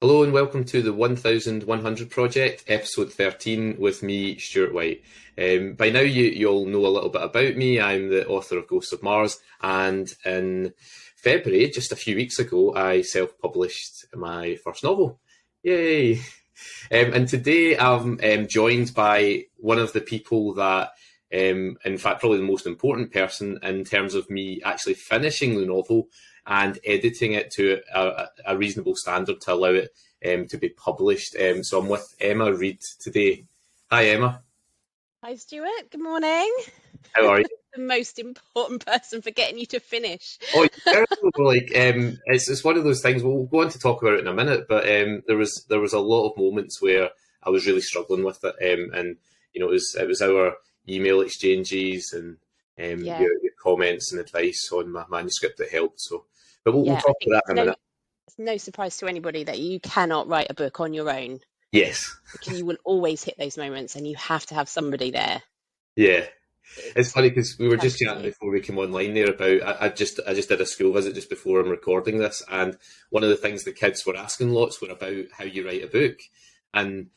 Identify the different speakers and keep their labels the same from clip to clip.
Speaker 1: Hello and welcome to the 1100 Project, episode 13, with me, Stuart White. By now you'll know a little bit about me. I'm the author of Ghosts of Mars, and in February, just a few weeks ago, I self-published my first novel. Yay! And today I'm joined by one of the people that, in fact, probably the most important person in terms of me actually finishing the novel and editing it to a reasonable standard to allow it to be published. So I'm with Emma Reid today. Hi, Emma.
Speaker 2: Hi, Stuart. Good morning.
Speaker 1: How are you?
Speaker 2: The most important person for getting you to finish.
Speaker 1: Oh, you're terrible. It's one of those things. We'll go on to talk about it in a minute, but there was a lot of moments where I was really struggling with it, and it was our email exchanges and
Speaker 2: Yeah,
Speaker 1: your comments and advice on my manuscript that helped. So, but we'll
Speaker 2: yeah. I
Speaker 1: talk
Speaker 2: think
Speaker 1: about that in a minute.
Speaker 2: it's no surprise to anybody that you cannot write a book on your own
Speaker 1: Yes.
Speaker 2: because you will always hit those moments and you have to have somebody there.
Speaker 1: Yeah. It's
Speaker 2: It's
Speaker 1: funny because we were just
Speaker 2: helping
Speaker 1: chatting
Speaker 2: you.
Speaker 1: before we came online there about I just did a school visit just before I'm recording this, and one of the things the kids were asking lots were about how you write a book, and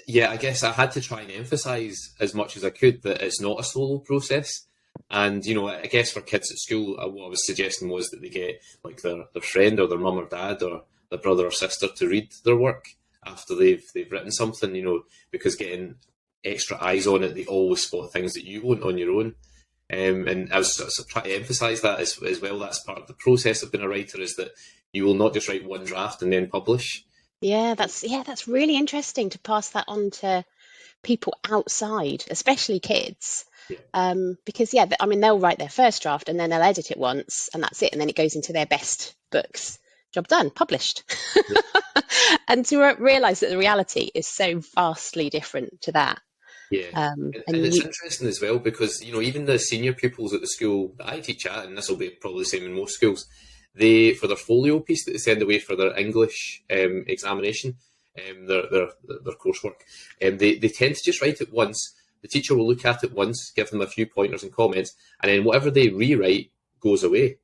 Speaker 1: yeah, I guess I had to try and emphasise as much as I could that it's not a solo process. And I guess for kids at school, what I was suggesting was that they get like their friend or their mum or dad or their brother or sister to read their work after they've written something. Because getting extra eyes on it, they always spot things that you won't on your own. And I was sort of trying to emphasise that as well. That's part of the process of being a writer, is that you will not just write one draft and then publish.
Speaker 2: That's really interesting to pass that on to people outside, especially kids.
Speaker 1: Yeah.
Speaker 2: Because I mean they'll write their first draft and then they'll edit it once and that's it, and then it goes into their best books. Job done, published.
Speaker 1: Yeah.
Speaker 2: And to realize that the reality is so vastly different to that.
Speaker 1: Yeah, and
Speaker 2: And
Speaker 1: it's
Speaker 2: you,
Speaker 1: interesting as well because even the senior pupils at the school that I teach at, and this will be probably the same in most schools, they, for their folio piece that they send away for their English examination, their coursework, they tend to just write it once. The teacher will look at it once, give them a few pointers and comments, and then whatever they rewrite goes away.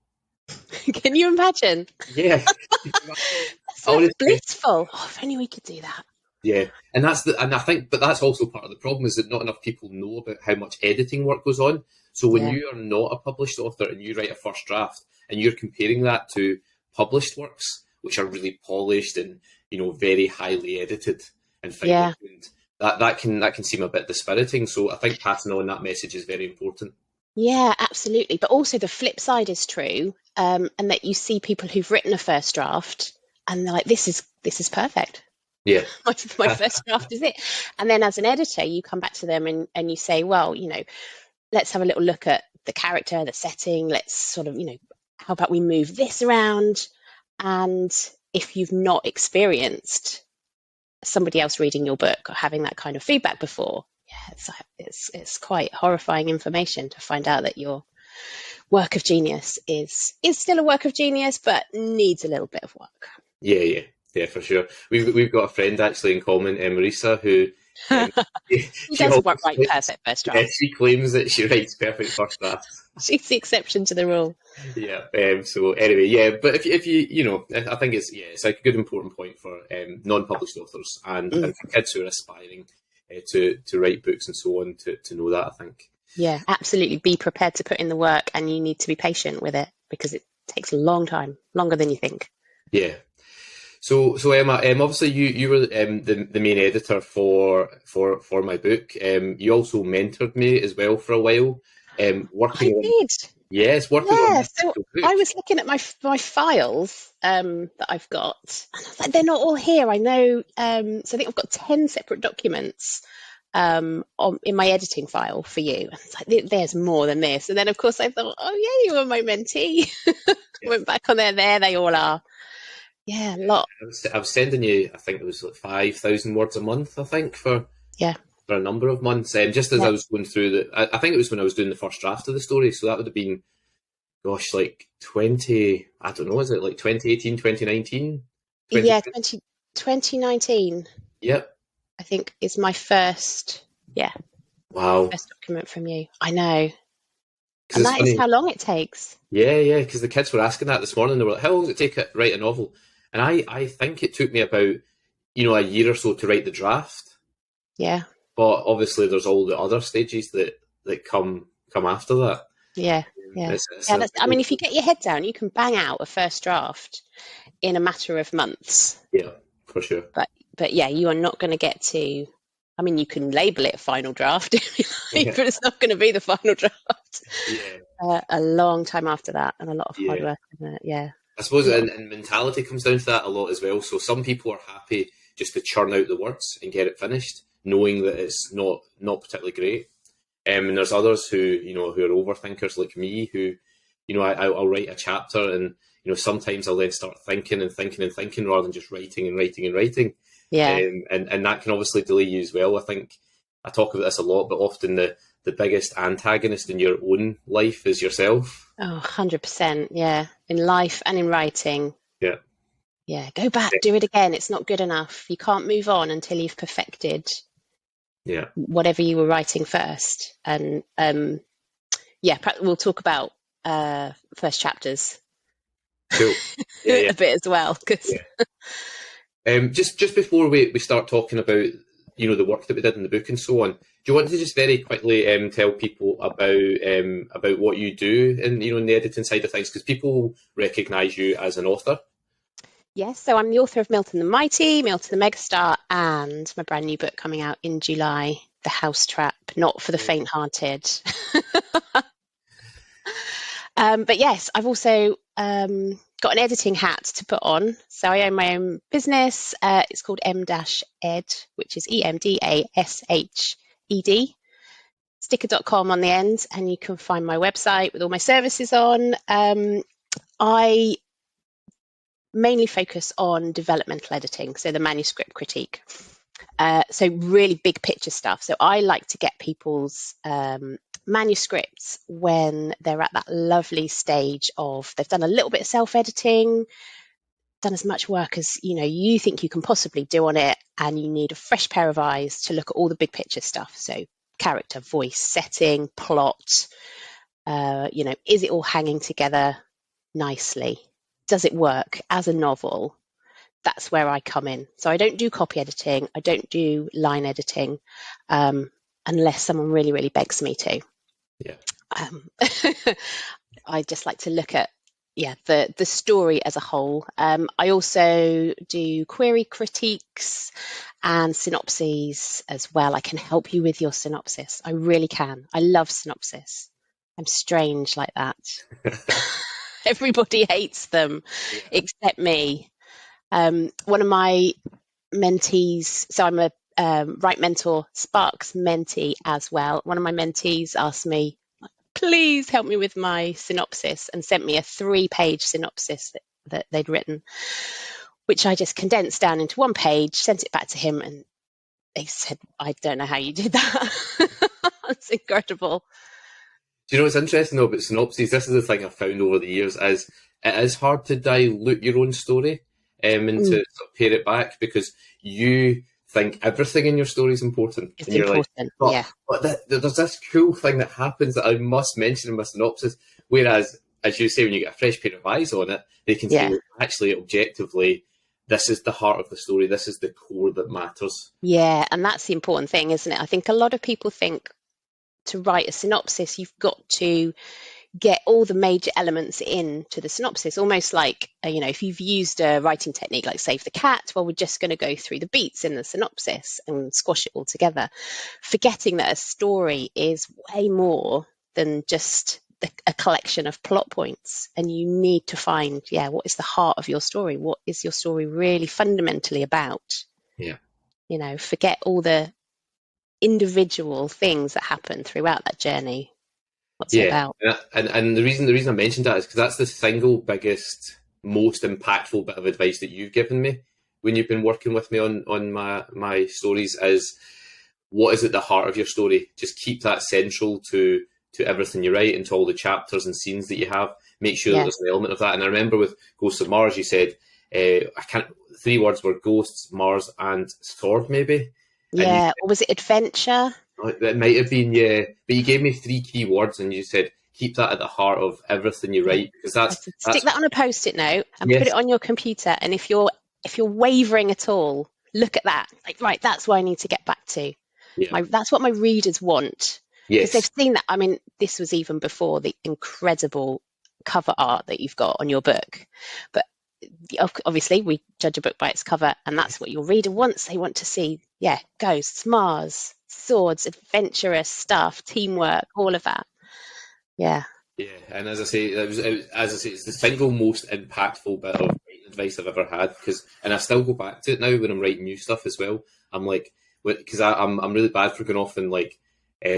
Speaker 2: can you imagine?
Speaker 1: Yeah,
Speaker 2: That's
Speaker 1: honestly.
Speaker 2: blissful. Oh, if only we could do that.
Speaker 1: Yeah, and I think, but that's also part of the problem, is that not enough people know about how much editing work goes on. So when
Speaker 2: Yeah,
Speaker 1: you are not a published author and you write a first draft and you're comparing that to published works, which are really polished and very highly edited and finely
Speaker 2: yeah,
Speaker 1: tuned, that can seem a bit dispiriting. So I think passing on that message is very important.
Speaker 2: yeah, absolutely. But also the flip side is true, and that you see people who've written a first draft and they're like, this is perfect.
Speaker 1: Yeah,
Speaker 2: My first draft is it. And then as an editor, you come back to them and you say, well, let's have a little look at the character, the setting. Let's sort of, how about we move this around? And if you've not experienced somebody else reading your book or having that kind of feedback before, yeah, it's quite horrifying information to find out that your work of genius is still a work of genius, but needs a little bit of work.
Speaker 1: yeah, for sure. We've got a friend actually in common, Marisa, who um,
Speaker 2: She
Speaker 1: she
Speaker 2: does
Speaker 1: always
Speaker 2: write perfect first
Speaker 1: yeah,
Speaker 2: drafts.
Speaker 1: she claims that she writes perfect first drafts.
Speaker 2: She's the exception to the rule.
Speaker 1: Yeah. So anyway, yeah. But if you I think it's like a good important point for non-published authors and
Speaker 2: Mm.
Speaker 1: for kids who are aspiring to write books and so on to know that, I think.
Speaker 2: Yeah, absolutely. Be prepared to put in the work, and you need to be patient with it because it takes a long time, longer than you think.
Speaker 1: Yeah. So Emma, obviously you were the main editor for my book. You also mentored me as well for a while.
Speaker 2: I
Speaker 1: Working on
Speaker 2: did.
Speaker 1: working on
Speaker 2: Yeah.
Speaker 1: this
Speaker 2: So
Speaker 1: actual
Speaker 2: I
Speaker 1: book.
Speaker 2: was looking at my files that I've got, and I was like, they're not all here. I know. So I think I've got 10 separate documents in my editing file for you. And it's like, there's more than this. And then, of course, I thought, oh, yeah, you were my mentee.
Speaker 1: Yeah.
Speaker 2: Went back on there they all are. Yeah, a lot.
Speaker 1: I was sending you, I think it was like 5,000 words a month, I think,
Speaker 2: Yeah,
Speaker 1: for a number of months. Just as
Speaker 2: yeah.
Speaker 1: I was going through I think it was when I was doing the first draft of the story. So that would have been, gosh, like 20, I don't know, is it like 2018, 2019?
Speaker 2: Yeah,
Speaker 1: 2020?
Speaker 2: 2019,
Speaker 1: Yep.
Speaker 2: I think, is my first, yeah,
Speaker 1: Wow.
Speaker 2: first document from you. I know.
Speaker 1: Because
Speaker 2: And
Speaker 1: it's
Speaker 2: that is
Speaker 1: funny.
Speaker 2: how long it takes.
Speaker 1: Yeah, because the kids were asking that this morning. They were like, how long does it take to write a novel? And I think it took me about, a year or so to write the draft.
Speaker 2: Yeah.
Speaker 1: But obviously there's all the other stages that come after that.
Speaker 2: Yeah. Yeah.
Speaker 1: It's
Speaker 2: Yeah. I mean, if you get your head down, you can bang out a first draft in a matter of months.
Speaker 1: Yeah, for sure.
Speaker 2: But yeah, you are not going to get to. I mean, you can label it a final draft if you like, but it's not going to be the final draft.
Speaker 1: Yeah.
Speaker 2: A long time after that, and a lot of hard
Speaker 1: Yeah.
Speaker 2: work. Yeah.
Speaker 1: I suppose, and mentality comes down to that a lot as well. So some people are happy just to churn out the words and get it finished, knowing that it's not particularly great. And there's others who are overthinkers like me, who I'll write a chapter, and sometimes I'll then start thinking and thinking and thinking rather than just writing and writing and writing.
Speaker 2: Yeah.
Speaker 1: And that can obviously delay you as well. I think I talk about this a lot, but often the biggest antagonist in your own life is yourself.
Speaker 2: Oh, 100%. Yeah. In life and in writing.
Speaker 1: Yeah.
Speaker 2: Yeah. Go back, do it again. It's not good enough. You can't move on until you've perfected whatever you were writing first. And we'll talk about first chapters.
Speaker 1: Cool.
Speaker 2: A bit as well.
Speaker 1: Just before we start talking about the work that we did in the book and so on, do you want to just very quickly tell people about what you do in the editing side of things, because people recognise you as an author?
Speaker 2: Yes, so I'm the author of Milton the Mighty, Milton the Megastar, and my brand new book coming out in July, The House Trap, not for the faint-hearted. But yes, I've also got an editing hat to put on. So I own my own business. It's called M-Ed, which is EMDASHED. Sticker.com on the end, and you can find my website with all my services on. I mainly focus on developmental editing, so the manuscript critique. So really big picture stuff. So I like to get people's manuscripts when they're at that lovely stage of they've done a little bit of self-editing, done as much work as you think you can possibly do on it, and you need a fresh pair of eyes to look at all the big picture stuff. So character, voice, setting, plot, is it all hanging together nicely? Does it work as a novel? That's where I come in. So I don't do copy editing. I don't do line editing unless someone really, really begs me to.
Speaker 1: Yeah.
Speaker 2: I just like to look at the story as a whole. I also do query critiques and synopses as well. I can help you with your synopsis. I really can. I love synopsis. I'm strange like that. Everybody hates them except me. One of my mentees, so I'm a Write Mentor Sparks mentee as well. One of my mentees asked me, please help me with my synopsis, and sent me a 3-page synopsis that they'd written, which I just condensed down into 1 page, sent it back to him, and they said, I don't know how you did that. It's incredible.
Speaker 1: Do you know what's interesting though about synopses? This is the thing I've found over the years, is it is hard to dilute your own story and to sort of pare it back, because you think everything in your story is important.
Speaker 2: It's important,
Speaker 1: like, but there's this cool thing that happens that I must mention in my synopsis, whereas, as you say, when you get a fresh pair of eyes on it, they can say, actually, objectively, this is the heart of the story, this is the core that matters.
Speaker 2: Yeah, and that's the important thing, isn't it? I think a lot of people think to write a synopsis, you've got to get all the major elements into the synopsis, almost like, if you've used a writing technique like Save the Cat, well, we're just going to go through the beats in the synopsis and squash it all together, forgetting that a story is way more than just a collection of plot points. And you need to find, what is the heart of your story? What is your story really fundamentally about?
Speaker 1: Yeah.
Speaker 2: Forget all the individual things that happen throughout that journey. What's it about?
Speaker 1: And the reason I mentioned that is because that's the single biggest, most impactful bit of advice that you've given me when you've been working with me on my stories, is what is at the heart of your story. Just keep that central to everything you write and to all the chapters and scenes that you have. Make sure that there's an element of that. And I remember with Ghosts of Mars, you said, 3 words were ghosts, Mars, and sword, maybe.
Speaker 2: Yeah, or was it adventure?
Speaker 1: It might have been, but you gave me 3 key words and you said, keep that at the heart of everything you write, because that's
Speaker 2: stick that on a post-it note and
Speaker 1: yes.
Speaker 2: put it on your computer. And if you're wavering at all, look at that. Like, right, that's what I need to get back to.
Speaker 1: Yeah.
Speaker 2: That's what my readers want, because
Speaker 1: Yes.
Speaker 2: they've seen that. I mean, this was even before the incredible cover art that you've got on your book. But obviously, we judge a book by its cover, and that's what your reader wants. They want to see, ghosts, Mars, swords, adventurous stuff, teamwork, all of that. Yeah.
Speaker 1: Yeah, and as I say, it's the single most impactful bit of writing advice I've ever had. And I still go back to it now when I'm writing new stuff as well. I'm like, because I'm really bad for going off in like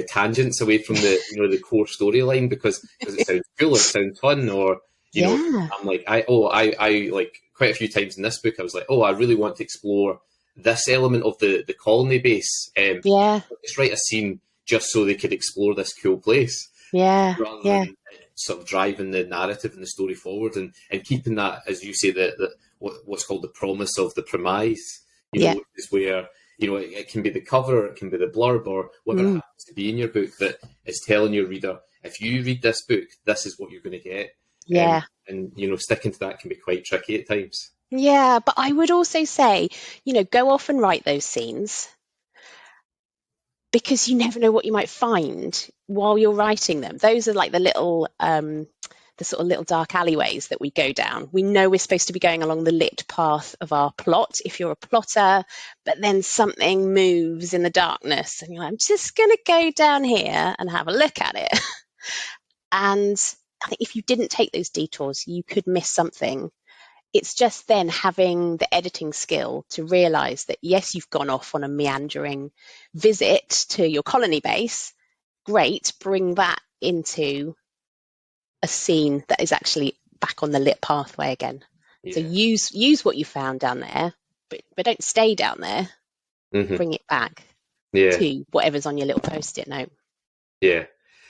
Speaker 1: tangents away from the the core storyline because it sounds cool, it sounds fun, or you know, I'm like, I like quite a few times in this book, I was like, I really want to explore this element of the colony base. Just write a scene just so they could explore this cool place. Rather than sort of driving the narrative and the story forward and keeping that, as you say, what's called the promise of the premise, is where, it can be the cover, it can be the blurb, or whatever it happens to be in your book that is telling your reader, if you read this book, this is what you're going to get. And sticking to that can be quite tricky at times.
Speaker 2: Yeah, but I would also say, go off and write those scenes, because you never know what you might find while you're writing them. Those are like the little, the sort of little dark alleyways that we go down. We know we're supposed to be going along the lit path of our plot if you're a plotter, but then something moves in the darkness and you're like, I'm just going to go down here and have a look at it. And I think if you didn't take those detours, you could miss something. It's just then having the editing skill to realise that, yes, you've gone off on a meandering visit to your colony base. Great, bring that into a scene that is actually back on the lit pathway again. So use what you found down there, but don't stay down there. Bring it back to whatever's on your little post-it note.
Speaker 1: Yeah.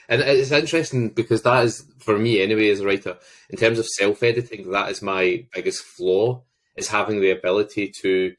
Speaker 1: And it's interesting because that is, for me anyway, as a writer, in terms of self-editing, that is my biggest flaw, is having the ability to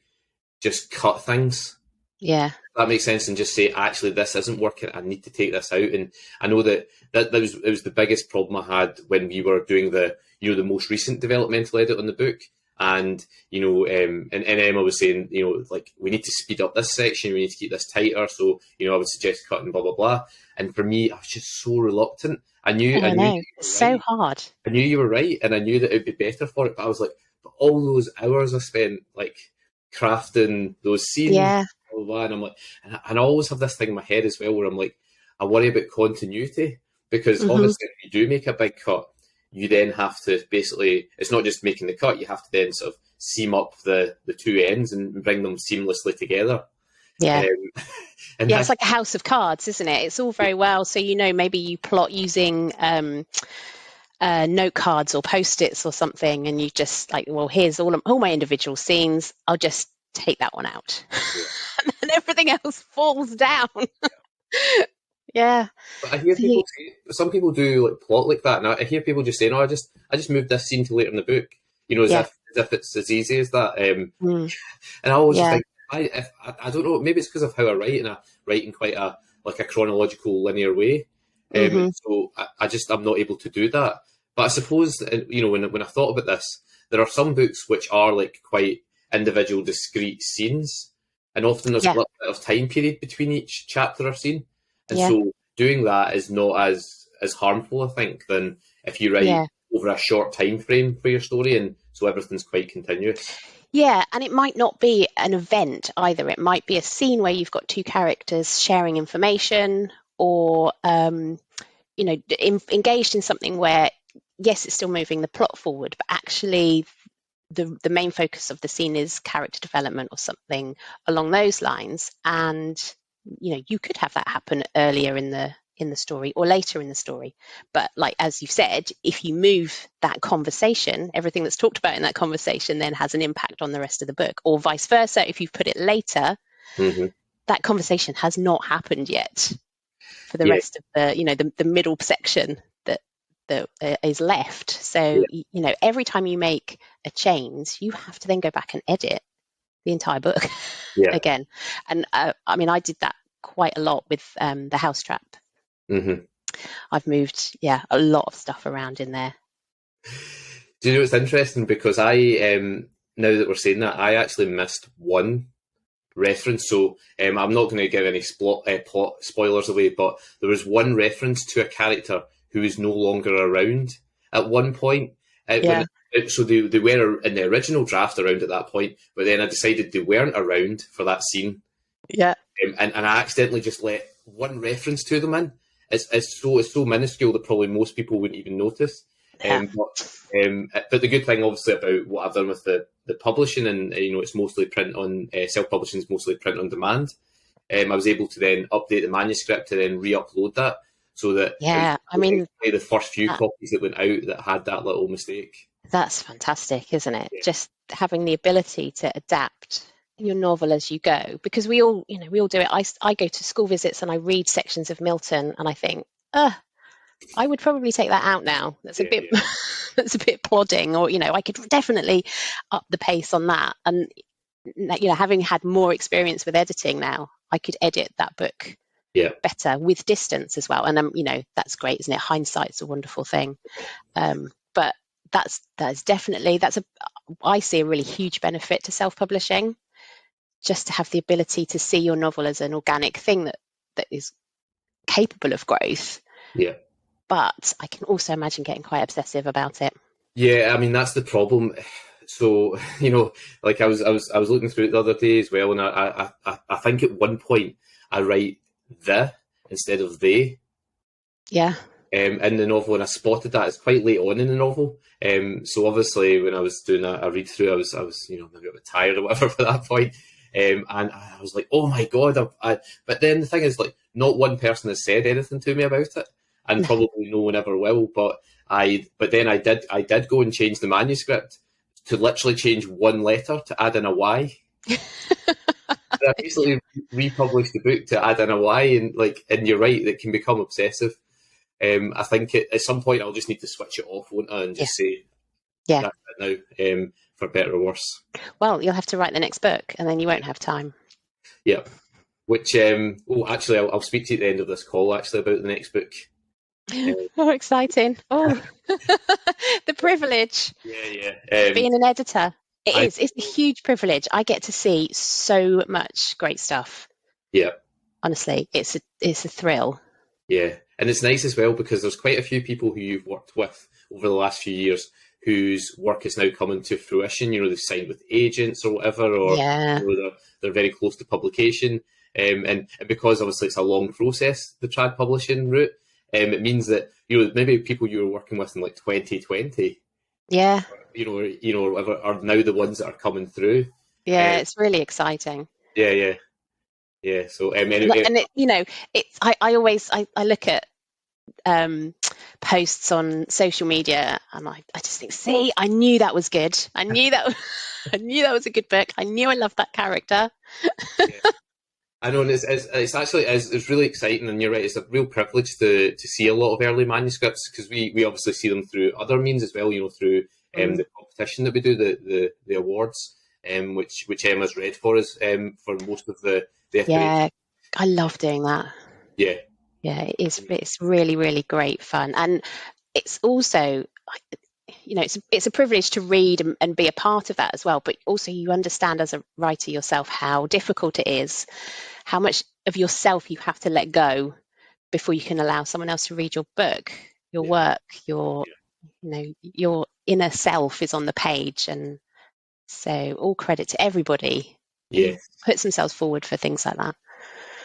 Speaker 1: just cut things.
Speaker 2: Yeah.
Speaker 1: That makes sense, and just say, actually, this isn't working, I need to take this out. And I know that it was the biggest problem I had when we were doing the most recent developmental edit on the book. And, and Emma was saying, like, we need to speed up this section, we need to keep this tighter. So, I would suggest cutting blah, blah, blah. And for me, I was just so reluctant. I knew
Speaker 2: it's so hard.
Speaker 1: I knew you were right, and I knew that it would be better for it. But I was like, but all those hours I spent, like, crafting those scenes, blah, blah, blah, and I'm like, and I always have this thing in my head as well where I'm like, I worry about continuity, because obviously if you do make a big cut, you then have to basically, it's not just making the cut, you have to then sort of seam up the two ends and bring them seamlessly together.
Speaker 2: And it's like a house of cards, isn't it? It's all very well. So, maybe you plot using note cards or Post-its or something, and you just like, well, here's all my individual scenes. I'll just take that one out. And then everything else falls down. Yeah.
Speaker 1: But I hear people say, some people do like plot like that, and I hear people just saying, I just moved this scene to later in the book, as if it's as easy as that. And I always think, I don't know, maybe it's because of how I write, and I write in quite a chronological linear way. So I'm not able to do that. But I suppose, when I thought about this, there are some books which are like quite individual, discrete scenes, and often there's a little bit of time period between each chapter or scene. And so doing that is not as harmful, I think, than if you write over a short time frame for your story, and so everything's quite continuous.
Speaker 2: Yeah, and it might not be an event either. It might be a scene where you've got two characters sharing information, or engaged in something where, yes, it's still moving the plot forward, but actually the main focus of the scene is character development or something along those lines. And you could have that happen earlier in the story or later in the story. But like, as you said, if you move that conversation, everything that's talked about in that conversation then has an impact on the rest of the book, or vice versa. If you've put it later, that conversation has not happened yet for the rest of the middle section that is left. So, every time you make a change, you have to then go back and edit the entire book again. And I did that quite a lot with The House Trap. I've moved, a lot of stuff around in there.
Speaker 1: Do you know what's interesting? Because now that we're saying that, I actually missed one reference. So I'm not going to give any plot spoilers away, but there was one reference to a character who is no longer around at one point. So they were in the original draft around at that point, but then I decided they weren't around for that scene.
Speaker 2: Yeah.
Speaker 1: And I accidentally just let one reference to them in. It's so minuscule that probably most people wouldn't even notice. But the good thing, obviously, about what I've done with the publishing, and it's mostly print on self-publishing is mostly print on demand. I was able to then update the manuscript and then re-upload that, so that the first few copies that went out that had that little mistake.
Speaker 2: That's fantastic, isn't it? Yeah. Just having the ability to adapt your novel as you go, because we all do it. I go to school visits and I read sections of Milton and I think, I would probably take that out now. That's a bit that's a bit plodding, or I could definitely up the pace on that. And having had more experience with editing now, I could edit that book better with distance as well. And that's great, isn't it? Hindsight's a wonderful thing. But I see a really huge benefit to self-publishing, just to have the ability to see your novel as an organic thing that is capable of growth.
Speaker 1: Yeah.
Speaker 2: But I can also imagine getting quite obsessive about it.
Speaker 1: Yeah, I mean, that's the problem. So, like I was looking through it the other day as well, and I think at one point I write the instead of they.
Speaker 2: Yeah.
Speaker 1: In the novel, and I spotted that it's quite late on in the novel. So obviously when I was doing a read through, I was maybe a bit tired or whatever at that point. And I was like, oh my God. But then the thing is, like, not one person has said anything to me about it, and probably no one ever will. But then I did go and change the manuscript to literally change one letter to add in a Y. I basically republished the book to add in a Y, and you're right, it can become obsessive. I think at some point I'll just need to switch it off, won't I, and just say, that's it now, for better or worse.
Speaker 2: Well, you'll have to write the next book, and then you won't have time.
Speaker 1: Yeah. Which, actually, I'll speak to you at the end of this call, actually, about the next book.
Speaker 2: Oh, exciting. Oh, the privilege.
Speaker 1: Yeah.
Speaker 2: Being an editor. It's a huge privilege. I get to see so much great stuff.
Speaker 1: Yeah.
Speaker 2: Honestly, it's a thrill.
Speaker 1: Yeah. And it's nice as well, because there's quite a few people who you've worked with over the last few years whose work is now coming to fruition. They've signed with agents or whatever, or they're very close to publication. And because obviously it's a long process, the trad publishing route, it means that maybe people you were working with in like 2020, or whatever, are now the ones that are coming through.
Speaker 2: Yeah, it's really exciting.
Speaker 1: Yeah. So
Speaker 2: I look at posts on social media, and I just think, see, I knew that was good. I knew that was a good book. I knew I loved that character.
Speaker 1: I know, and it's really exciting, and you're right, it's a real privilege to see a lot of early manuscripts, because we obviously see them through other means as well, through the competition that we do, the awards, which Emma's read for us for most of the
Speaker 2: Yeah, I love doing that.
Speaker 1: Yeah.
Speaker 2: Yeah, it's really, really great fun. And it's also, it's a privilege to read and be a part of that as well. But also you understand as a writer yourself how difficult it is, how much of yourself you have to let go before you can allow someone else to read your book, your work, your inner self is on the page. And so all credit to everybody who puts themselves forward for things like that.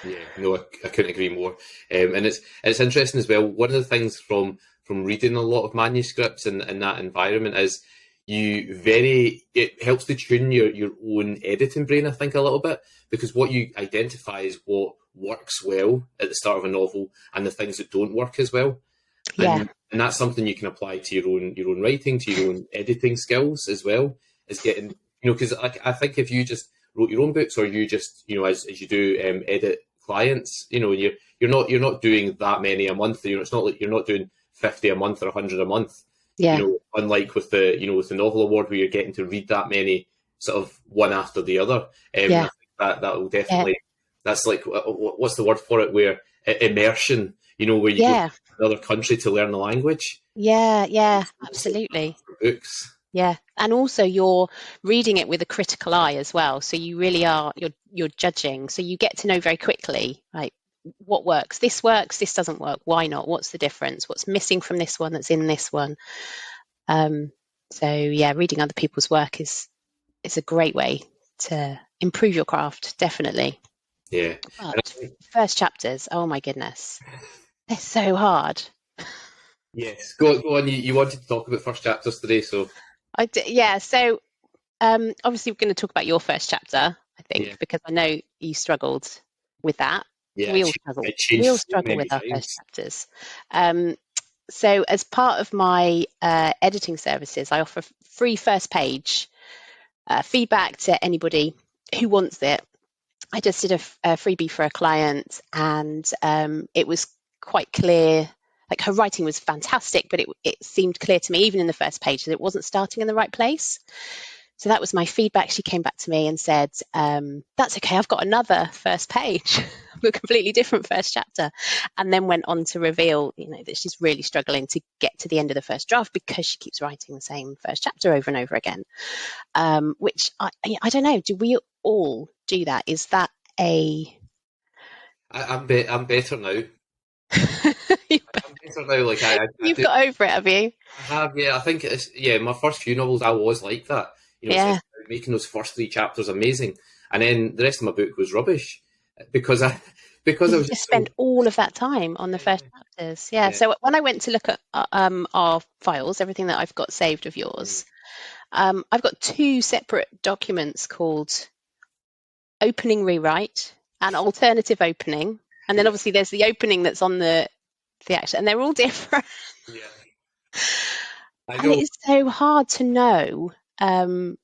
Speaker 1: Yeah, no, I couldn't agree more. And it's interesting as well. One of the things from reading a lot of manuscripts in that environment is it helps to tune your own editing brain, I think, a little bit, because what you identify is what works well at the start of a novel and the things that don't work as well. And that's something you can apply to your own writing, to your own editing skills as well, is getting, because I think if you just wrote your own books, or you just, as you do edit clients, you're not doing that many a month. It's not like you're not doing 50 a month or 100 a month. Unlike with the novel award, where you're getting to read that many sort of one after the other. I think that will definitely. That's like, what's the word for it? Where immersion. Where you go another country to learn the language.
Speaker 2: Yeah, absolutely.
Speaker 1: Books.
Speaker 2: Yeah, and also you're reading it with a critical eye as well. So you really are you're judging. So you get to know very quickly, like what works. This doesn't work. Why not? What's the difference? What's missing from this one that's in this one? So yeah, reading other people's work is a great way to improve your craft, definitely.
Speaker 1: Yeah.
Speaker 2: But first chapters, oh my goodness, they're so hard.
Speaker 1: Yes, go on. You wanted to talk about first chapters today, so
Speaker 2: Yeah. So obviously we're going to talk about your first chapter, I think, because I know you struggled with that.
Speaker 1: Yeah,
Speaker 2: We all struggle.
Speaker 1: We
Speaker 2: all struggle with our first chapters. So as part of my editing services, I offer free first page feedback to anybody who wants it. I just did a freebie for a client, and it was quite clear. Like, her writing was fantastic, but it seemed clear to me, even in the first page, that it wasn't starting in the right place. So that was my feedback. She came back to me and said, that's okay, I've got another first page, a completely different first chapter. And then went on to reveal, that she's really struggling to get to the end of the first draft because she keeps writing the same first chapter over and over again. Which I don't know, do we all do that? Is that
Speaker 1: I'm better now. I'm better now. Like
Speaker 2: you've got over it, have you?
Speaker 1: I have, yeah. I think my first few novels, I was like that. Making those first 3 chapters amazing, and then the rest of my book was rubbish because I was
Speaker 2: just spent all of that time on the first chapters. Yeah. So when I went to look at our files, everything that I've got saved of yours, I've got 2 separate documents called opening rewrite and alternative opening, and then obviously there's the opening that's on the action, and they're all different. And it is so hard to know. And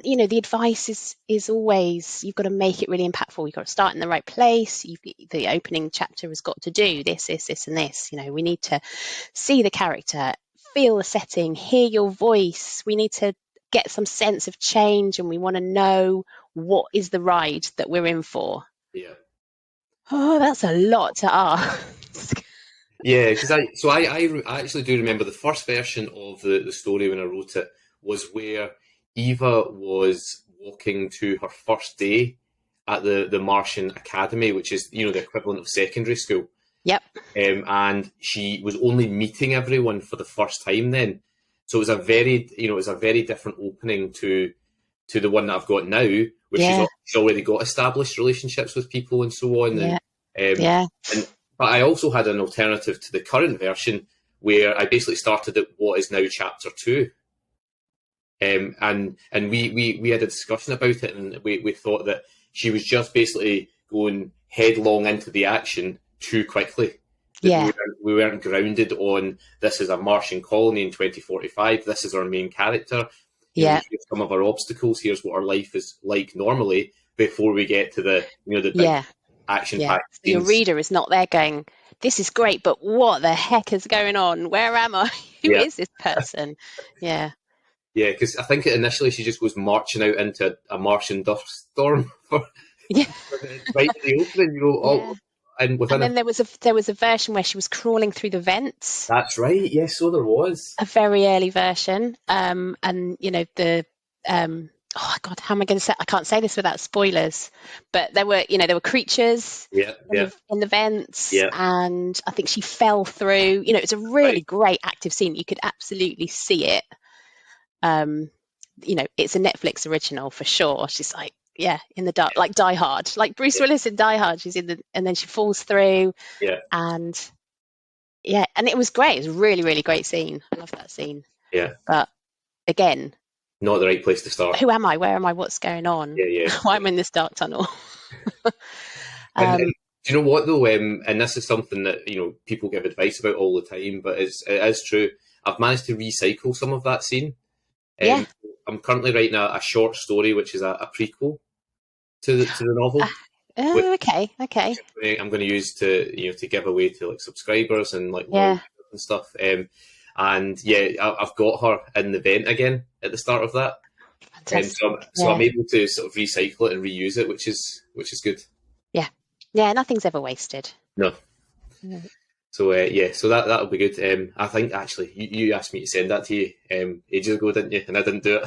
Speaker 2: the advice is always, you've got to make it really impactful. You've got to start in the right place. The opening chapter has got to do this, and this. We need to see the character, feel the setting, hear your voice. We need to get some sense of change, and we want to know what is the ride that we're in for.
Speaker 1: Yeah.
Speaker 2: Oh, that's a lot to ask.
Speaker 1: Yeah, because I actually do remember the first version of the story when I wrote it was where Eva was walking to her first day at the Martian Academy, which is the equivalent of secondary school.
Speaker 2: Yep.
Speaker 1: And she was only meeting everyone for the first time then, so it was a very different opening to the one that I've got now, where she's already got established relationships with people and so on. But I also had an alternative to the current version where I basically started at what is now chapter 2. And we had a discussion about it, and we thought that she was just basically going headlong into the action too quickly. We weren't grounded on, this is a Martian colony in 2045, this is our main character. Here's some of our obstacles, here's what our life is like normally, before we get to the big action-packed scenes.
Speaker 2: Your reader is not there going, this is great, but what the heck is going on? Where am I? Who is this person? Yeah.
Speaker 1: Yeah, because I think initially she just goes marching out into a Martian dust storm right at the opening, and then there
Speaker 2: was a version where she was crawling through the vents.
Speaker 1: That's right. Yes, so there was
Speaker 2: a very early version, and the oh God, how am I going to say? I can't say this without spoilers. But there were creatures in the vents, and I think she fell through. It's a really great active scene. You could absolutely see it. It's a Netflix original for sure. She's like, in the dark, like Die Hard, like Bruce Willis in Die Hard. She's and then she falls through. And it was great. It was a really, really great scene. I love that scene. But again,
Speaker 1: not the right place to start.
Speaker 2: Who am I? Where am I? What's going on? Why am I in this dark tunnel?
Speaker 1: and do you know what though? And this is something that people give advice about all the time, but it is true. I've managed to recycle some of that scene. I'm currently writing a short story, which is a prequel to the novel.
Speaker 2: Okay.
Speaker 1: I'm going to use to give away to like subscribers and and stuff. And I've got her in the vent again at the start of that. So I'm able to sort of recycle it and reuse it, which is good.
Speaker 2: Yeah, nothing's ever wasted.
Speaker 1: No. So yeah, so that'll be good. I think actually you asked me to send that to you ages ago, didn't you? And I didn't do it.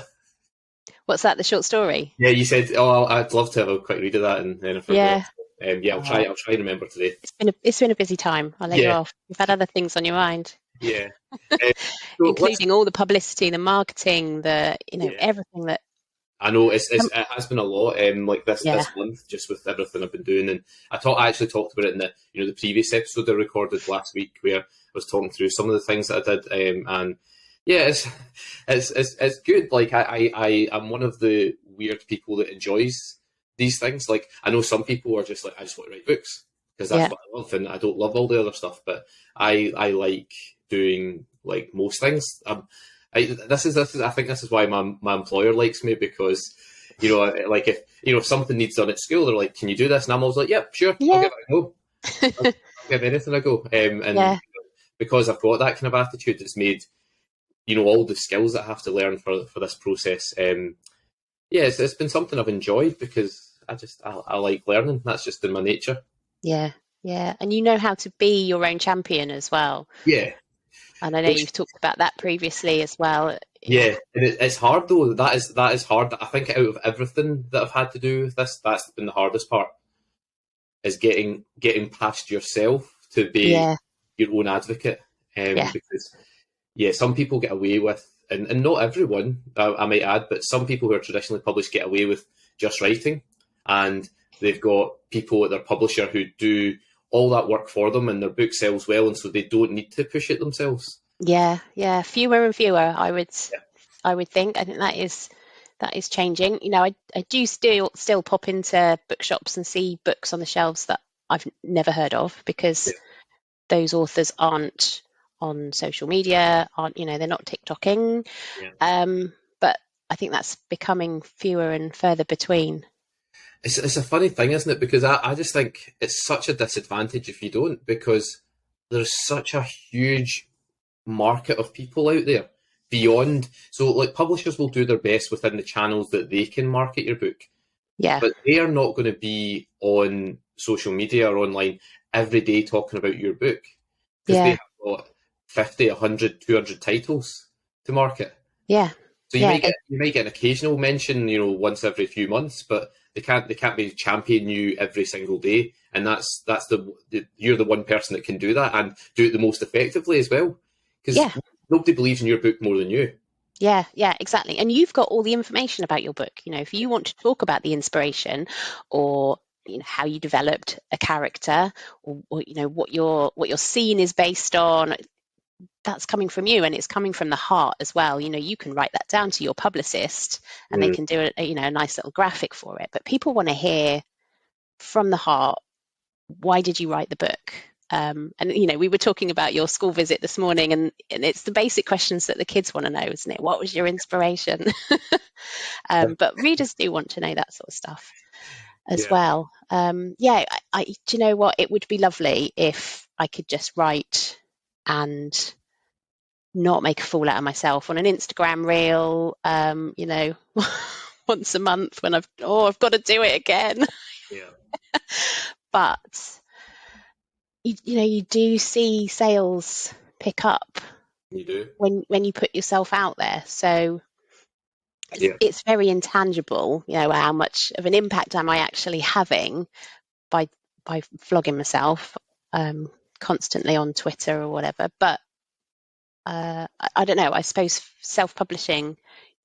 Speaker 2: What's that? The short story?
Speaker 1: Yeah, you said, "Oh, I'd love to have a quick read of that," and then I forgot.
Speaker 2: Yeah.
Speaker 1: Yeah, I'll try.
Speaker 2: Oh,
Speaker 1: I'll try and remember today.
Speaker 2: it's been a busy time. I'll let you
Speaker 1: Yeah,
Speaker 2: off. You've had other things on your mind,
Speaker 1: yeah. Um, so let's.
Speaker 2: including all the publicity, the marketing, the
Speaker 1: Yeah,
Speaker 2: everything that.
Speaker 1: I know
Speaker 2: Um,
Speaker 1: it has been a lot. Like
Speaker 2: yeah.
Speaker 1: this month, just with everything I've been doing, and I actually talked about it in the previous episode I recorded last week, where I was talking through some of the things that I did, and yeah, it's good. Like I am one of the weird people that enjoys these things. Like I know some people are just like, I just want to write books because that's
Speaker 2: Yeah.
Speaker 1: what I love, and I don't love all the other stuff. But I like doing like most things. This is I think this is why my employer likes me, because like if something needs done at school, they're like, can you do this? And I'm always like, yep, sure, I'll
Speaker 2: Yeah.
Speaker 1: give it a go. I'll give anything a go. And
Speaker 2: Yeah.
Speaker 1: because I've got that kind of attitude, it's made all the skills that I have to learn for this process. Yeah, it's been something I've enjoyed because I like learning. That's just in my nature.
Speaker 2: Yeah. Yeah. And you know how to be your own champion as well.
Speaker 1: Yeah,
Speaker 2: And I know
Speaker 1: which
Speaker 2: you've talked about that previously as well.
Speaker 1: yeah, and it's hard though. That is hard. I think out of everything that I've had to do with this, that's been the hardest part. Is getting past yourself to be
Speaker 2: Yeah.
Speaker 1: your own advocate.
Speaker 2: Yeah.
Speaker 1: Because yeah, some people get away with, and not everyone, I might add, but some people who are traditionally published get away with just writing, and they've got people at their publisher who do all that work for them, and their book sells well, and so they don't need to push it themselves.
Speaker 2: Yeah. Yeah. Fewer and fewer, I would think. I think that is changing. I do still pop into bookshops and see books on the shelves that I've never heard of, because
Speaker 1: Yeah,
Speaker 2: those authors aren't on social media, they're not TikToking.
Speaker 1: yeah.
Speaker 2: But I think that's becoming fewer and further between.
Speaker 1: It's a funny thing, isn't it? Because I just think it's such a disadvantage if you don't, because there's such a huge market of people out there beyond. So, like, publishers will do their best within the channels that they can market your book,
Speaker 2: Yeah.
Speaker 1: but they are not going to be on social media or online every day talking about your book because they
Speaker 2: Yeah.
Speaker 1: have got 50, 100, 200 titles to market.
Speaker 2: Yeah.
Speaker 1: So
Speaker 2: Yeah.
Speaker 1: you might get an occasional mention, once every few months, but they can't be championing you every single day, and you're the one person that can do that and do it the most effectively as well, because
Speaker 2: Yeah.
Speaker 1: nobody believes in your book more than you.
Speaker 2: Yeah, yeah, exactly. And you've got all the information about your book. If you want to talk about the inspiration, or how you developed a character, or what your scene is based on, that's coming from you, and it's coming from the heart as well. You can write that down to your publicist, and they
Speaker 1: Mm.
Speaker 2: can do a nice little graphic for it. But people want to hear from the heart, why did you write the book? And we were talking about your school visit this morning, and it's the basic questions that the kids want to know, isn't it? What was your inspiration? But readers do want to know that sort of stuff as
Speaker 1: Yeah.
Speaker 2: well. Yeah, do you know what? It would be lovely if I could just write and not make a fool out of myself on an Instagram reel, once a month when I've got to do it again.
Speaker 1: Yeah.
Speaker 2: But you do see sales pick up
Speaker 1: You do.
Speaker 2: when you put yourself out there. So
Speaker 1: Yeah.
Speaker 2: it's very intangible, how much of an impact am I actually having by flogging myself constantly on Twitter or whatever. But I don't know, I suppose self-publishing,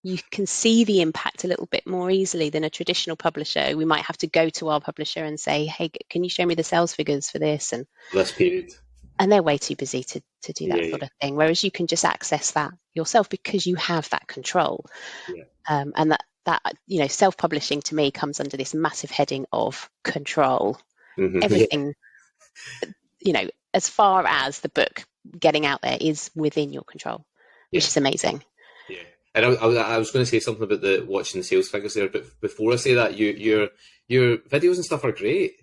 Speaker 2: you can see the impact a little bit more easily than a traditional publisher. We might have to go to our publisher and say, hey, can you show me the sales figures for this?
Speaker 1: This period.
Speaker 2: And they're way too busy to do that
Speaker 1: Yeah.
Speaker 2: sort of thing. Whereas you can just access that yourself because you have that control.
Speaker 1: Yeah.
Speaker 2: And that self-publishing to me comes under this massive heading of control.
Speaker 1: Mm-hmm.
Speaker 2: Everything, as far as the book getting out there is within your control, which is amazing.
Speaker 1: Yeah. And I was going to say something about the watching the sales figures there, but before I say that, your videos and stuff are great.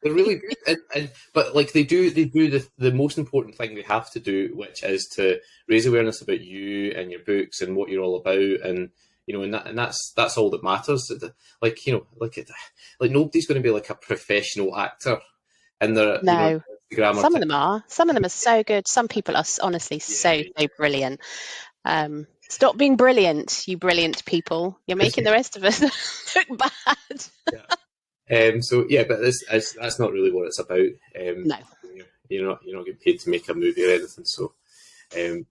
Speaker 1: They're really good, but like they do the most important thing they have to do, which is to raise awareness about you and your books and what you're all about, and and that's all that matters. Like nobody's going to be like a professional actor, and they're
Speaker 2: No.
Speaker 1: Instagram or
Speaker 2: Some of
Speaker 1: TikTok.
Speaker 2: them are. Some of them are so good. Some people are honestly so
Speaker 1: Yeah,
Speaker 2: brilliant. Stop being brilliant, you brilliant people. You're making the rest of us look bad.
Speaker 1: yeah. So yeah, but that's not really what it's about.
Speaker 2: No.
Speaker 1: You're not getting paid to make a movie or anything. So,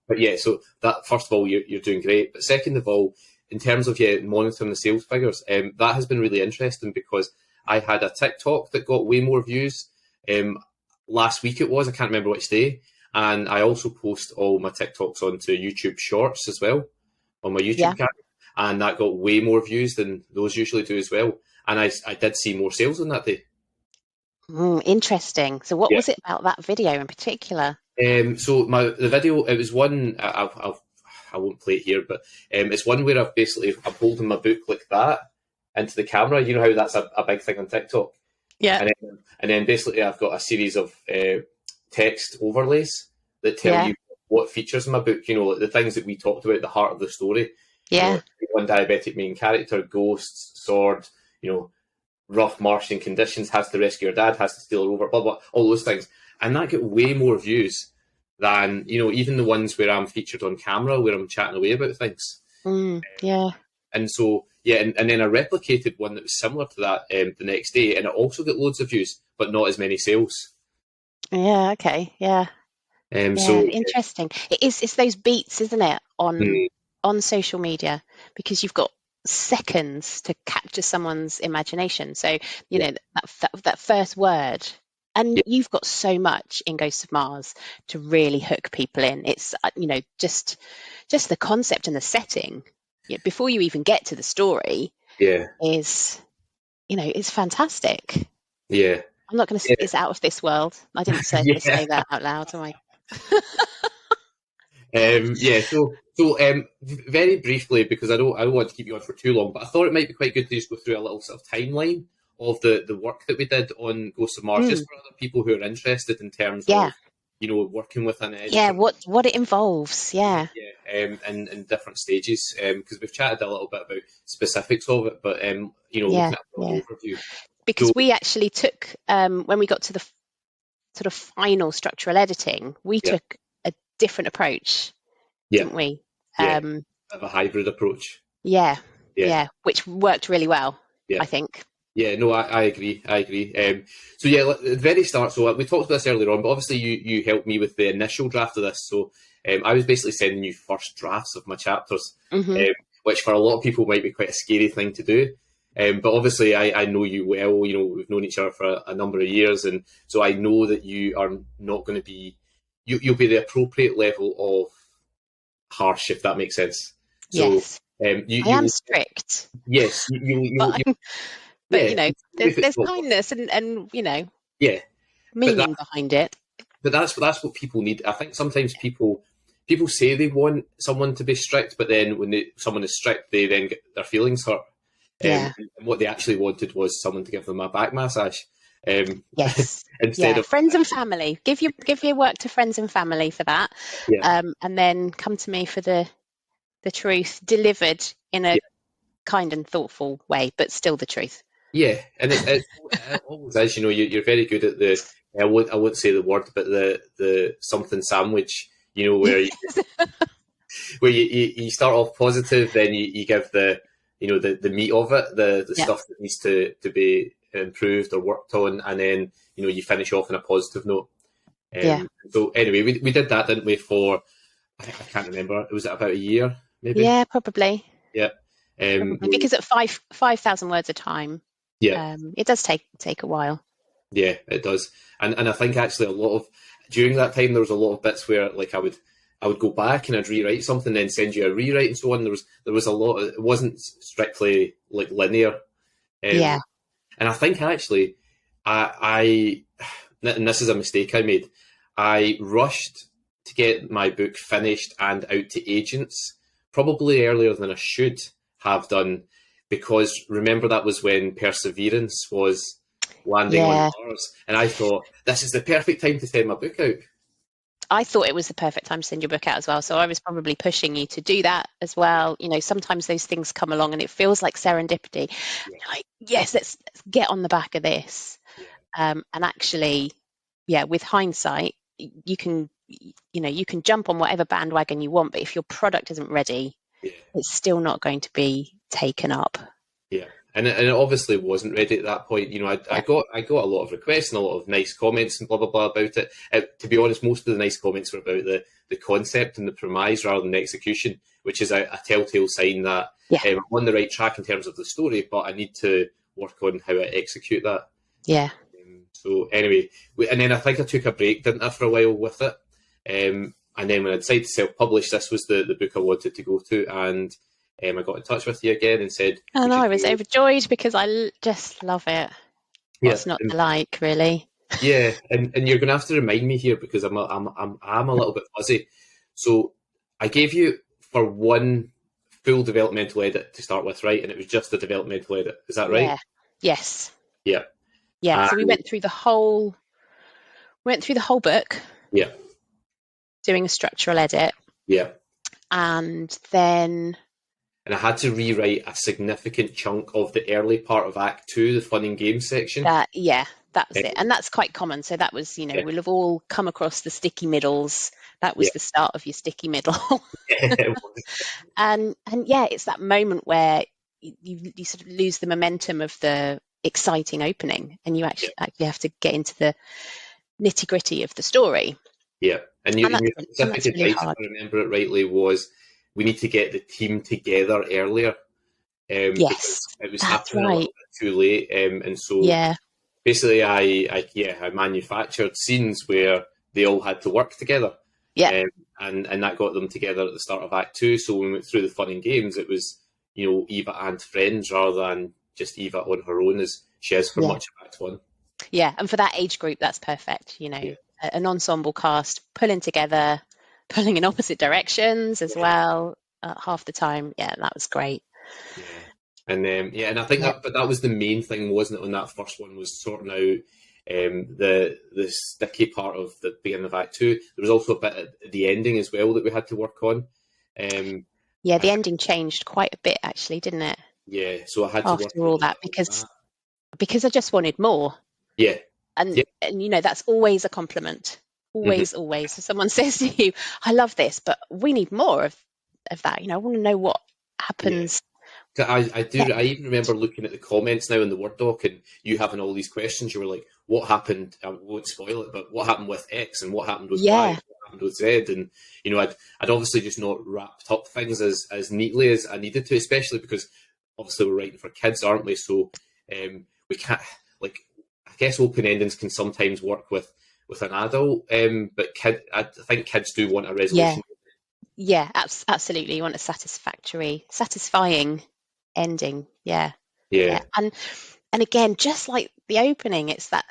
Speaker 1: but yeah, so that first of all, you're doing great. But second of all, in terms of monitoring the sales figures, that has been really interesting because I had a TikTok that got way more views. Last week it was, I can't remember which day, and I also post all my TikToks onto YouTube Shorts as well on my
Speaker 2: Yeah.
Speaker 1: YouTube channel, and that got way more views than those usually do as well. And I did see more sales on that day.
Speaker 2: Interesting. So what
Speaker 1: Yeah.
Speaker 2: was it about that video in particular?
Speaker 1: So the video, it was one I won't play it here, but it's one where I'm holding my book like that into the camera. You know how that's a big thing on TikTok.
Speaker 2: Yeah.
Speaker 1: And then basically I've got a series of text overlays that tell
Speaker 2: Yeah.
Speaker 1: you what features in my book. You know, like the things that we talked about, the heart of the story.
Speaker 2: Yeah.
Speaker 1: You know, one diabetic main character, ghosts, sword. You know, rough Martian conditions, has to rescue her dad, has to steal her over, blah blah, all those things, and that get way more views than even the ones where I'm featured on camera, where I'm chatting away about things.
Speaker 2: Yeah.
Speaker 1: And so and then I replicated one that was similar to that the next day, and it also got loads of views, but not as many sales.
Speaker 2: Yeah. Okay. Yeah.
Speaker 1: So
Speaker 2: Interesting. It's those beats, isn't it,
Speaker 1: mm,
Speaker 2: on social media, because you've got seconds to capture someone's imagination. So
Speaker 1: yeah,
Speaker 2: that first word, and
Speaker 1: yeah,
Speaker 2: you've got so much in Ghosts of Mars to really hook people in. It's just the concept and the setting, before you even get to the story,
Speaker 1: yeah,
Speaker 2: is it's fantastic.
Speaker 1: yeah,
Speaker 2: I'm not going to.
Speaker 1: yeah,
Speaker 2: It's out of this world. I didn't say
Speaker 1: yeah.
Speaker 2: that out loud, am I?
Speaker 1: Yeah, so very briefly, because I don't want to keep you on for too long, but I thought it might be quite good to just go through a little sort of timeline of the work that we did on Ghosts of Mars, just for other people who are interested in terms
Speaker 2: Yeah.
Speaker 1: of working with an editor.
Speaker 2: Yeah, what it involves. Yeah.
Speaker 1: In different stages, because we've chatted a little bit about specifics of it, but looking at an overview.
Speaker 2: Because we actually took, when we got to the sort of final structural editing, we took a different approach, didn't we?
Speaker 1: Of a hybrid approach.
Speaker 2: Yeah, which worked really well, I think.
Speaker 1: Yeah, no, I agree. So yeah, at the very start, so we talked about this earlier on, but obviously you helped me with the initial draft of this. So I was basically sending you first drafts of my chapters, which for a lot of people might be quite a scary thing to do. But obviously I know you well. We've known each other for a number of years, and so I know that you are not going to be. You'll be the appropriate level of harsh, if that makes sense. So,
Speaker 2: yes, I am strict.
Speaker 1: Yes,
Speaker 2: but there's kindness and meaning behind it.
Speaker 1: But that's what people need. I think sometimes people say they want someone to be strict, but then when someone is strict, they then get their feelings hurt. And what they actually wanted was someone to give them a back massage.
Speaker 2: Yes.
Speaker 1: Instead of
Speaker 2: friends and family. Give your work to friends and family for that. And then come to me for the truth delivered in a kind and thoughtful way, but still the truth.
Speaker 1: Yeah, and it always is. You're very good at the. I won't say the word, but the something sandwich. Where you start off positive, then you give the the meat of it, the stuff that needs to be improved or worked on, and then you finish off on a positive note. So anyway, we did that, didn't we? For I can't remember. Was it about a year? Maybe.
Speaker 2: Yeah, probably.
Speaker 1: Yeah.
Speaker 2: Because at 5,000 words a time.
Speaker 1: Yeah.
Speaker 2: It does take a while.
Speaker 1: Yeah, it does, and I think actually during that time there was a lot of bits where like I would go back and I'd rewrite something, then send you a rewrite and so on. There was a lot. It wasn't strictly like linear. And I think actually, and this is a mistake I made. I rushed to get my book finished and out to agents probably earlier than I should have done, because remember that was when Perseverance was landing on Mars, and I thought this is the perfect time to send my book out.
Speaker 2: I thought it was the perfect time to send your book out as well, so I was probably pushing you to do that as well. Sometimes those things come along and it feels like serendipity. You're like, yes, let's get on the back of this. And actually, with hindsight, you can jump on whatever bandwagon you want, but if your product isn't ready,
Speaker 1: yeah,
Speaker 2: it's still not going to be taken up.
Speaker 1: yeah. And it obviously wasn't ready at that point. I got a lot of requests and a lot of nice comments and blah blah blah about it. To be honest, most of the nice comments were about the concept and the premise rather than the execution, which is a telltale sign that I'm on the right track in terms of the story, but I need to work on how I execute that.
Speaker 2: Yeah.
Speaker 1: So anyway, and then I think I took a break, didn't I, for a while with it. And then when I decided to self-publish, this was the book I wanted to go to, and I got in touch with you again and said...
Speaker 2: And I was overjoyed because I just love it. What's not to like, really?
Speaker 1: Yeah, and you're going to have to remind me here because I'm a little bit fuzzy. So I gave you for one full developmental edit to start with, right? And it was just a developmental edit. Is that right?
Speaker 2: Yeah. Yes.
Speaker 1: Yeah.
Speaker 2: Yeah. So we went through the whole book.
Speaker 1: Yeah.
Speaker 2: Doing a structural edit.
Speaker 1: Yeah.
Speaker 2: And then...
Speaker 1: And I had to rewrite a significant chunk of the early part of Act 2, the fun and games section.
Speaker 2: That was it. And that's quite common. So that was, we'll have all come across the sticky middles. That was the start of your sticky middle. and it's that moment where you sort of lose the momentum of the exciting opening, and you actually have to get into the nitty gritty of the story.
Speaker 1: Yeah, and your specific advice, if I remember it rightly, was we need to get the team together earlier.
Speaker 2: Yes,
Speaker 1: it was happening a little bit too late, and so basically, I manufactured scenes where they all had to work together.
Speaker 2: Yeah,
Speaker 1: and that got them together at the start of Act 2. So when we went through the fun and games, it was Eva and friends rather than just Eva on her own as she is for much of Act 1.
Speaker 2: Yeah, and for that age group, that's perfect. An ensemble cast pulling together, pulling in opposite directions as well half the time. Yeah, that was great.
Speaker 1: Yeah. And and I think that was the main thing, wasn't it, on that first one, was sorting out the sticky part of the beginning of Act 2. There was also a bit at the ending as well that we had to work on.
Speaker 2: The ending changed quite a bit, actually, didn't it?
Speaker 1: Yeah, so I had to
Speaker 2: after all that because I just wanted more.
Speaker 1: Yeah.
Speaker 2: And that's always a compliment. Always. If someone says to you, I love this, but we need more of that. I want to know what happens.
Speaker 1: Yeah. I do. Yeah. I even remember looking at the comments now in the Word doc and you having all these questions. You were like, what happened? I won't spoil it, but what happened with X and what happened with Y? What happened with Z? And, I'd obviously just not wrapped up things as neatly as I needed to, especially because obviously we're writing for kids, aren't we? So we can't, I guess open endings can sometimes work with an adult, but I think kids do want a resolution.
Speaker 2: Yeah, absolutely. You want a satisfying ending. Yeah. And again, just like the opening, it's that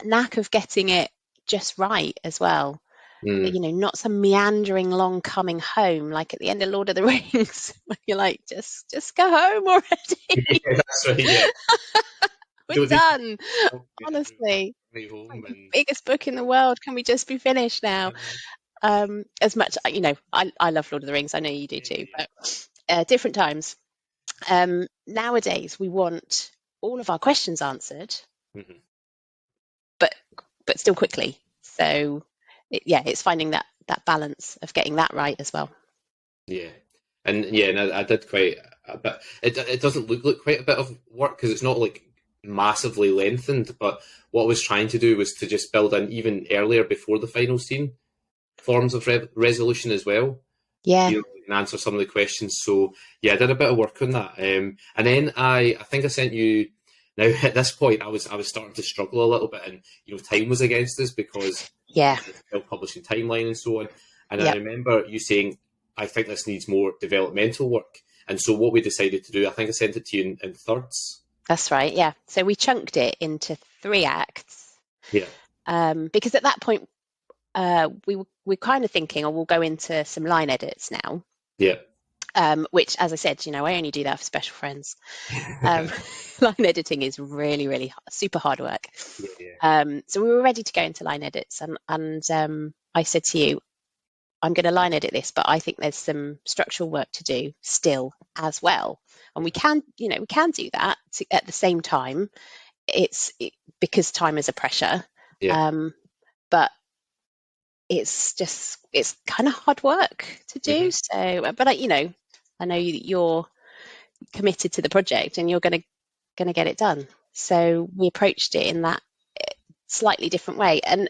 Speaker 2: knack of getting it just right as well. Not some meandering long coming home like at the end of Lord of the Rings, where you're like, just go home already.
Speaker 1: Yeah, that's right. Yeah.
Speaker 2: We're done. Honestly, biggest book in the world. Can we just be finished now? As much, I love Lord of the Rings. I know you do too, but different times. Nowadays, we want all of our questions answered, but still quickly. So, it's finding that balance of getting that right as well.
Speaker 1: Yeah, and I did quite a bit. It doesn't look quite a bit of work because it's not like massively lengthened, but what I was trying to do was to just build in even earlier before the final scene forms of resolution as well. And answer some of the questions. So I did a bit of work on that, and then I think I sent you. Now at this point I was starting to struggle a little bit, and time was against us because the self-publishing timeline and so on, and I remember you saying, I think this needs more developmental work, and so what we decided to do, I think I sent it to you in thirds.
Speaker 2: That's right, yeah. So we chunked it into 3 acts.
Speaker 1: Yeah.
Speaker 2: Because at that point, we're kind of thinking, we'll go into some line edits now.
Speaker 1: Yeah.
Speaker 2: Which, as I said, I only do that for special friends. Line editing is really, really super hard work.
Speaker 1: Yeah.
Speaker 2: So we were ready to go into line edits, and I said to you, I'm going to line edit this, but I think there's some structural work to do still as well. And we can do that at the same time. It's because time is a pressure.
Speaker 1: Yeah.
Speaker 2: but it's kind of hard work to do. So, but I know you're committed to the project and you're going to get it done. So we approached it in that slightly different way. And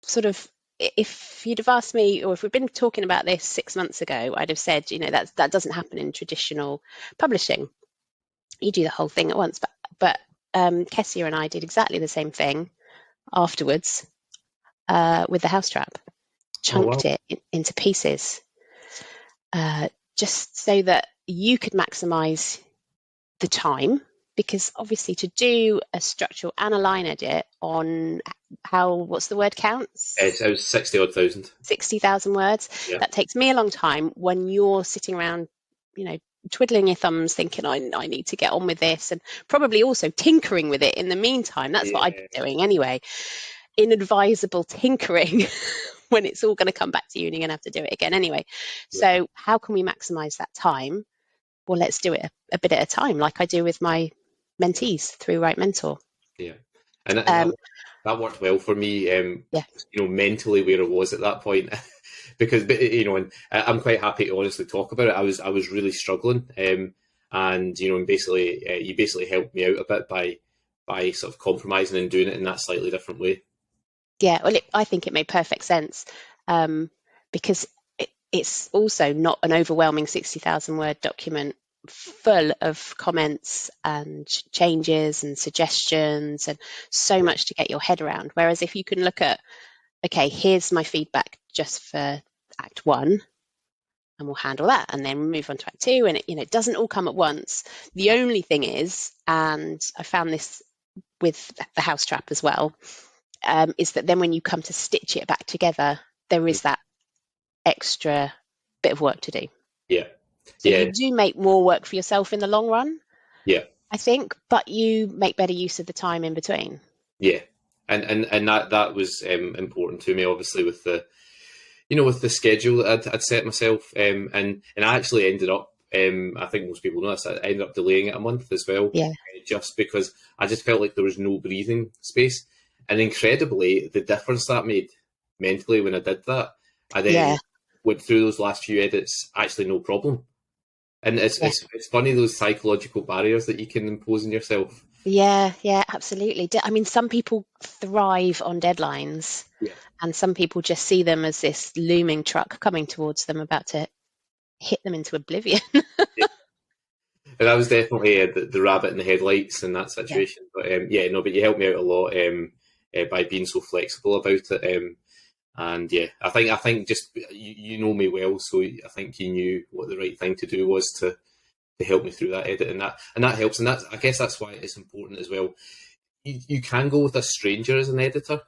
Speaker 2: sort of, if you'd have asked me, or if we'd been talking about this 6 months ago, I'd have said, that doesn't happen in traditional publishing. You do the whole thing at once. But Kessia and I did exactly the same thing afterwards with The House Trap. Chunked it into pieces, just so that you could maximize the time, because obviously to do a structural and a line edit on what's the word counts?
Speaker 1: It was 60,000.
Speaker 2: 60,000 words. Yeah. That takes me a long time when you're sitting around, twiddling your thumbs thinking I need to get on with this, and probably also tinkering with it in the meantime. That's what I'd be doing anyway. Inadvisable tinkering when it's all going to come back to you and you're going to have to do it again anyway. So how can we maximize that time? Well, let's do it a bit at a time, like I do with my mentees through Write Mentor.
Speaker 1: Yeah, and that worked well for me. Mentally where I was at that point, because and I'm quite happy to honestly talk about it. I was really struggling, and basically you basically helped me out a bit by sort of compromising and doing it in that slightly different way.
Speaker 2: Yeah, well, I think it made perfect sense, because it's also not an overwhelming 60,000 word document full of comments and changes and suggestions and so much to get your head around. Whereas if you can look at, okay, here's my feedback just for Act 1, and we'll handle that, and then move on to Act 2, and it doesn't all come at once. The only thing is, and I found this with The House Trap as well, is that then when you come to stitch it back together, there is that extra bit of work to do. So you do make more work for yourself in the long run, I think, but you make better use of the time in between.
Speaker 1: And that was important to me, obviously, with the with the schedule that I'd set myself, and I actually ended up, I think most people know this, I ended up delaying it a month as well, just because I just felt like there was no breathing space. And incredibly, the difference that made mentally when I did that, I then went through those last few edits, actually no problem. And it's funny, those psychological barriers that you can impose on yourself.
Speaker 2: Yeah, absolutely. I mean, some people thrive on deadlines, and some people just see them as this looming truck coming towards them, about to hit them into oblivion.
Speaker 1: And I was definitely the rabbit in the headlights in that situation. But but you helped me out a lot by being so flexible about it. And I think just you know me well, so I think you knew what the right thing to do was to help me through that edit, and that helps. And I guess that's why it's important as well. You can go with a stranger as an editor,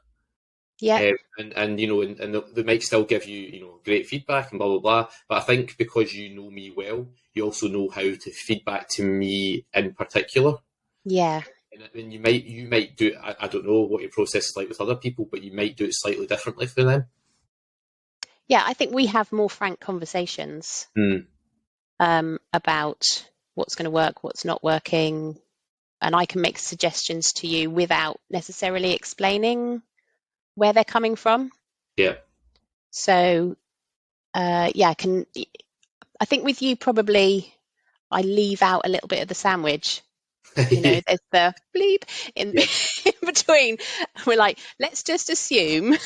Speaker 1: and they might still give you great feedback and blah blah blah. But I think because you know me well, you also know how to feedback to me in particular.
Speaker 2: Yeah.
Speaker 1: And you might do it, I don't know what your process is like with other people, but you might do it slightly differently for them.
Speaker 2: Yeah, I think we have more frank conversations about what's going to work, what's not working, and I can make suggestions to you without necessarily explaining where they're coming from.
Speaker 1: Yeah.
Speaker 2: So, I think with you probably I leave out a little bit of the sandwich. There's the bleep in between. We're like, let's just assume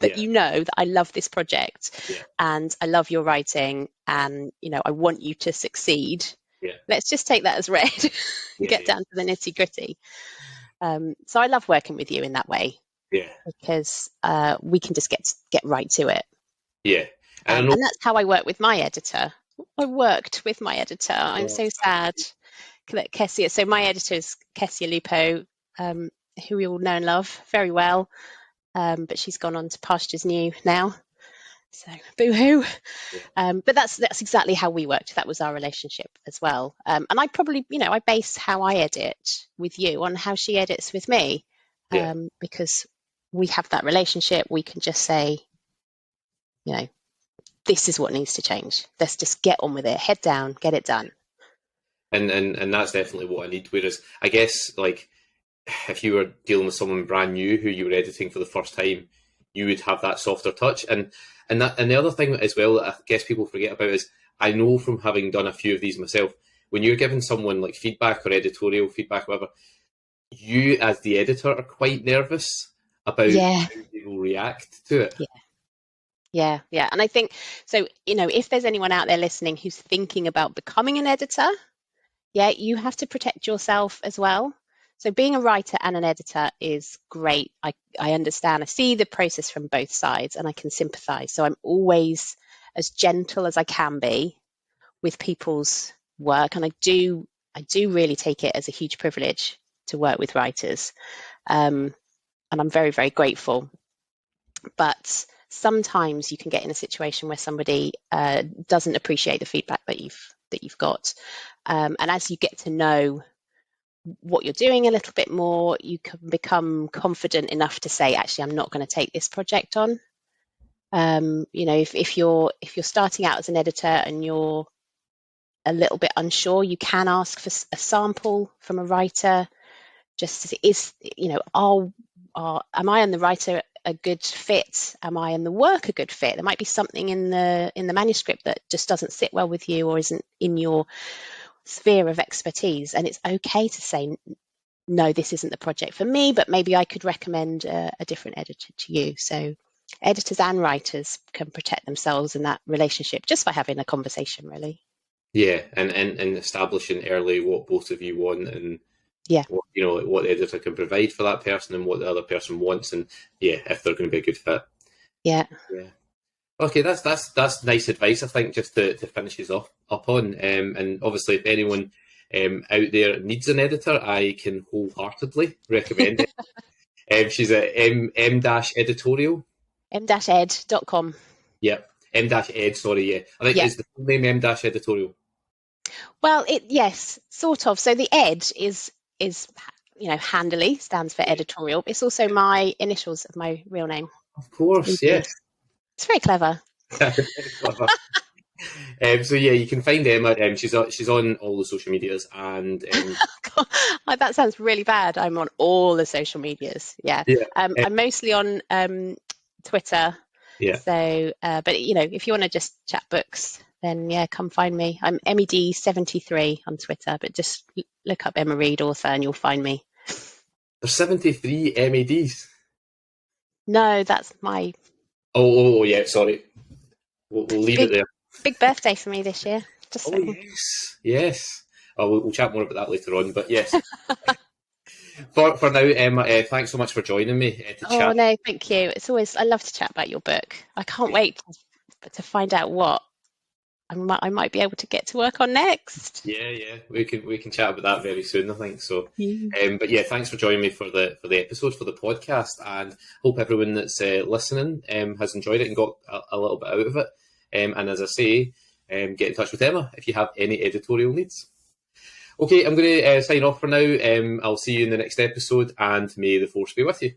Speaker 2: that you know that I love this project and I love your writing, and I want you to succeed. Let's just take that as read and get down to the nitty gritty. So I love working with you in that way. Because we can just get right to it. And that's how I work with my editor. I worked with my editor. I'm so sad that Kessia. So my editor is Kessia Lupo, who we all know and love very well, but she's gone on to pastures new now. So boo-hoo. But that's exactly how we worked. That was our relationship as well. And I probably, I base how I edit with you on how she edits with me, because we have that relationship. We can just say, this is what needs to change. Let's just get on with it. Head down, get it done.
Speaker 1: And that's definitely what I need. Whereas I guess, like, if you were dealing with someone brand new who you were editing for the first time, you would have that softer touch. And the other thing as well that I guess people forget about is, I know from having done a few of these myself, when you're giving someone like feedback or editorial feedback, whatever, you as the editor are quite nervous about how they will react to it.
Speaker 2: Yeah. And I think, so, if there's anyone out there listening who's thinking about becoming an editor, you have to protect yourself as well. So being a writer and an editor is great. I understand. I see the process from both sides and I can sympathize. So I'm always as gentle as I can be with people's work. And I do really take it as a huge privilege to work with writers. And I'm very, very grateful. But sometimes you can get in a situation where somebody doesn't appreciate the feedback that you've got. And as you get to know what you're doing a little bit more, you can become confident enough to say, actually, I'm not going to take this project on. If you're starting out as an editor and you're a little bit unsure, you can ask for a sample from a writer, just to see, am I and the writer a good fit? Am I and the work a good fit? There might be something in the manuscript that just doesn't sit well with you or isn't in your sphere of expertise, and it's okay to say, no, this isn't the project for me, but maybe I could recommend a different editor to you. So editors and writers can protect themselves in that relationship just by having a conversation, really.
Speaker 1: Yeah, and establishing early what both of you want, and what the editor can provide for that person and what the other person wants, and if they're going to be a good fit.
Speaker 2: Yeah.
Speaker 1: Okay, that's nice advice, I think, just to finish us up on. And obviously, if anyone out there needs an editor, I can wholeheartedly recommend it. She's at m-editorial.
Speaker 2: m-ed.com.
Speaker 1: Yeah, m-ed, sorry, yeah. I think it's the full name m-editorial.
Speaker 2: Well, yes, sort of. So the ed is handily stands for editorial. It's also my initials of my real name.
Speaker 1: Of course, yes.
Speaker 2: It's very clever.
Speaker 1: Very clever. So you can find Emma. She's on all the social medias, and
Speaker 2: that sounds really bad. I'm on all the social medias. I'm mostly on Twitter.
Speaker 1: Yeah.
Speaker 2: So, but if you want to just chat books, then come find me. I'm MED73 on Twitter, but just look up Emma Reid author and you'll find me.
Speaker 1: There's 73 MEDs.
Speaker 2: No, that's my.
Speaker 1: Oh yeah, sorry. We'll leave it there.
Speaker 2: Big birthday for me this year.
Speaker 1: Yes. Oh, we'll chat more about that later on. But yes. For now, Emma, thanks so much for joining me to chat.
Speaker 2: Oh no, thank you. I love to chat about your book. I can't wait to find out what I might be able to get to work on next.
Speaker 1: Yeah, we can chat about that very soon, I think. So, but thanks for joining me for the episode, for the podcast, and hope everyone that's listening has enjoyed it and got a little bit out of it. And as I say, get in touch with Emma if you have any editorial needs. Okay, I'm going to sign off for now. I'll see you in the next episode, and may the force be with you.